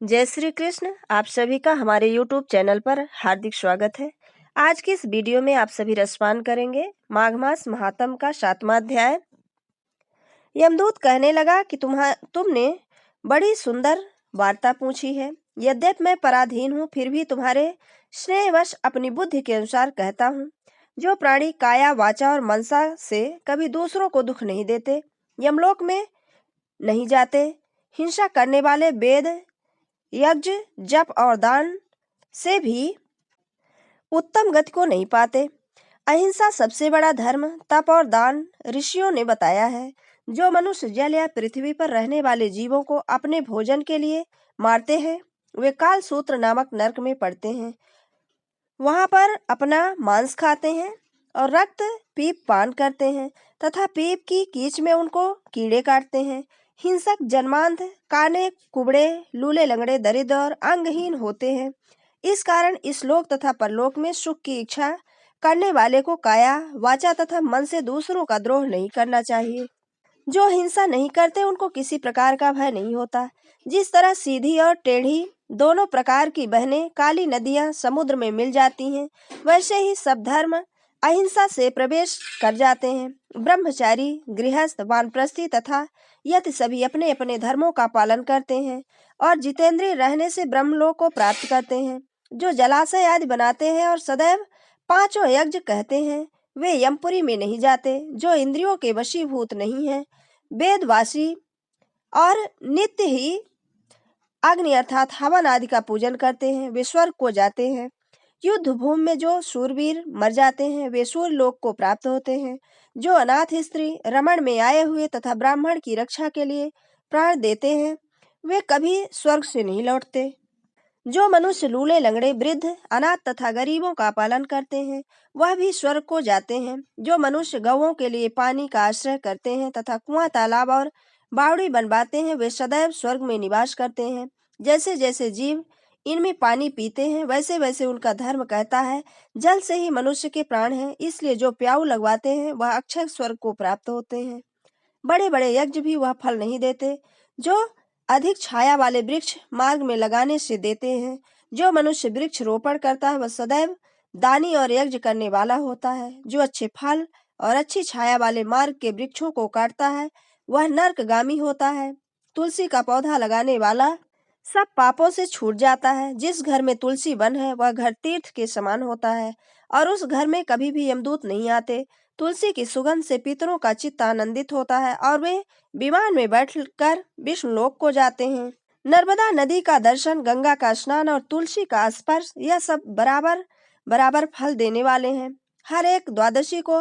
जय श्री कृष्ण। आप सभी का हमारे YouTube चैनल पर हार्दिक स्वागत है। आज की इस वीडियो में आप सभी रसपान करेंगे माघ मास महात्म का 7वां अध्याय। यमदूत कहने लगा कि तुमने बड़ी सुंदर वार्ता पूछी है। यद्यपि मैं पराधीन हूँ, फिर भी तुम्हारे स्नेहवश अपनी बुद्धि के अनुसार कहता हूँ। जो प्राणी काया, वाचा और मनसा से कभी दूसरों को दुख नहीं देते, यमलोक में नहीं जाते, हिंसा करने वाले वेद, यज्ञ, जप और दान से भी उत्तम गति को नहीं पाते। अहिंसा सबसे बड़ा धर्म, तप और दान ऋषियों ने बताया है। जो मनुष्य जल या पृथ्वी पर रहने वाले जीवों को अपने भोजन के लिए मारते हैं, वे काल सूत्र नामक नरक में पड़ते हैं। वहां पर अपना मांस खाते हैं और रक्त पीप पान करते हैं तथा पीप की कीच में उनको कीड़े काटते हैं। हिंसक जन्मांध, काने, कुबड़े, लूले लंगड़े, दरिद्र और अंगहीन होते हैं। इस कारण इस लोक तथा परलोक में सुख की इच्छा करने वाले को काया, वाचा तथा मन से दूसरों का द्रोह नहीं करना चाहिए। जो हिंसा नहीं करते उनको किसी प्रकार का भय नहीं होता। जिस तरह सीधी और टेढ़ी दोनों प्रकार की बहनें काली नदियां समुद्र में मिल जाती हैं, वैसे ही सब धर्म अहिंसा से प्रवेश कर जाते हैं। ब्रह्मचारी, गृहस्थ, वानप्रस्थी तथा यति सभी अपने अपने धर्मों का पालन करते हैं और जितेंद्रिय रहने से ब्रह्मलोक को प्राप्त करते हैं। जो जलाशय आदि बनाते हैं और सदैव पांचों यज्ञ कहते हैं, वे यमपुरी में नहीं जाते। जो इंद्रियों के वशीभूत नहीं है, वेदवासी और नित्य ही अग्नि अर्थात हवन आदि का पूजन करते हैं, वे स्वर्ग को जाते हैं। युद्ध भूमि में जो शूरवीर मर जाते हैं, वे सूर्य लोक को प्राप्त होते हैं। जो अनाथ स्त्री, रमण में आए हुए तथा ब्राह्मण की रक्षा के लिए प्राण देते हैं, वे कभी स्वर्ग से नहीं लौटते। जो मनुष्य लूले लंगड़े, वृद्ध, अनाथ तथा गरीबों का पालन करते हैं, वह भी स्वर्ग को जाते हैं। जो मनुष्य गौओं के लिए पानी का आश्रय करते हैं तथा कुआं, तालाब और बावड़ी बनवाते हैं, वे सदैव स्वर्ग में निवास करते हैं। जैसे जैसे जीव इनमें पानी पीते हैं, वैसे वैसे उनका धर्म कहता है जल से ही मनुष्य के प्राण हैं। इसलिए जो प्याऊ लगवाते हैं, वह अक्षय स्वर्ग को प्राप्त होते हैं। बड़े बड़े यज्ञ भी वह फल नहीं देते जो अधिक छाया वाले वृक्ष मार्ग में लगाने से देते हैं। जो मनुष्य वृक्ष रोपण करता है, वह सदैव दानी और यज्ञ करने वाला होता है। जो अच्छे फल और अच्छी छाया वाले मार्ग के वृक्षों को काटता है, वह नरकगामी होता है। तुलसी का पौधा लगाने वाला सब पापों से छूट जाता है। जिस घर में तुलसी वन है, वह घर तीर्थ के समान होता है और उस घर में कभी भी यमदूत नहीं आते। तुलसी की सुगंध से पितरों का चित्त आनंदित होता है और वे विमान में बैठकर विष्णुलोक को जाते हैं। नर्मदा नदी का दर्शन, गंगा का स्नान और तुलसी का स्पर्श, यह सब बराबर बराबर फल देने वाले हैं। हर एक द्वादशी को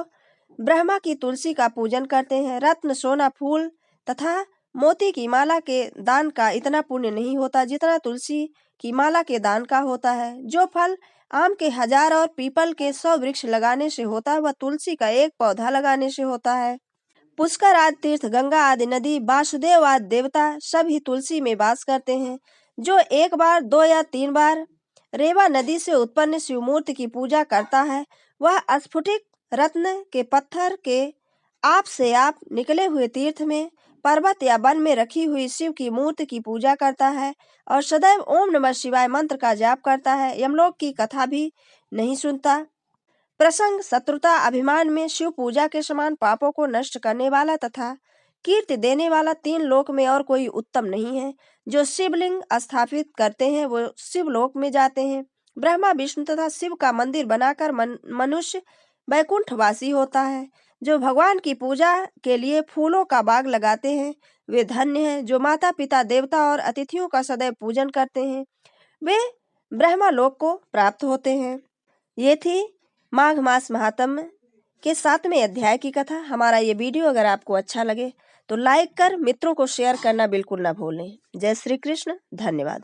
ब्रह्मा की तुलसी का पूजन करते हैं। रत्न, सोना, फूल तथा मोती की माला के दान का इतना पुण्य नहीं होता जितना तुलसी की माला के दान का होता है। जो फल आम के 1000 और पीपल के 100 वृक्ष लगाने से होता है, वह तुलसी का एक पौधा लगाने से होता है। पुष्कर आदि तीर्थ, गंगा आदि नदी, वासुदेव आदि देवता सब ही तुलसी में वास करते हैं। जो एक बार, 2 या 3 बार रेवा नदी से उत्पन्न शिव मूर्ति की पूजा करता है, वह स्फुटिक रत्न के पत्थर के आप से आप निकले हुए तीर्थ में, पर्वत या वन में रखी हुई शिव की मूर्ति की पूजा करता है और सदैव ओम नमः शिवाय मंत्र का जाप करता है। यमलोक की कथा भी नहीं सुनता। प्रसंग, शत्रुता, अभिमान में शिव पूजा के समान पापों को नष्ट करने वाला तथा कीर्ति देने वाला 3 लोक में और कोई उत्तम नहीं है। जो शिवलिंग स्थापित करते हैं, वो शिवलोक में जाते हैं। ब्रह्मा, विष्णु तथा शिव का मंदिर बनाकर मनुष्य वैकुंठवासी होता है। जो भगवान की पूजा के लिए फूलों का बाग लगाते हैं, वे धन्य हैं। जो माता पिता, देवता और अतिथियों का सदैव पूजन करते हैं, वे ब्रह्मा लोक को प्राप्त होते हैं। ये थी माघ मास महात्म्य के 7वें अध्याय की कथा। हमारा ये वीडियो अगर आपको अच्छा लगे तो लाइक कर मित्रों को शेयर करना बिल्कुल ना भूलें। जय श्री कृष्ण। धन्यवाद।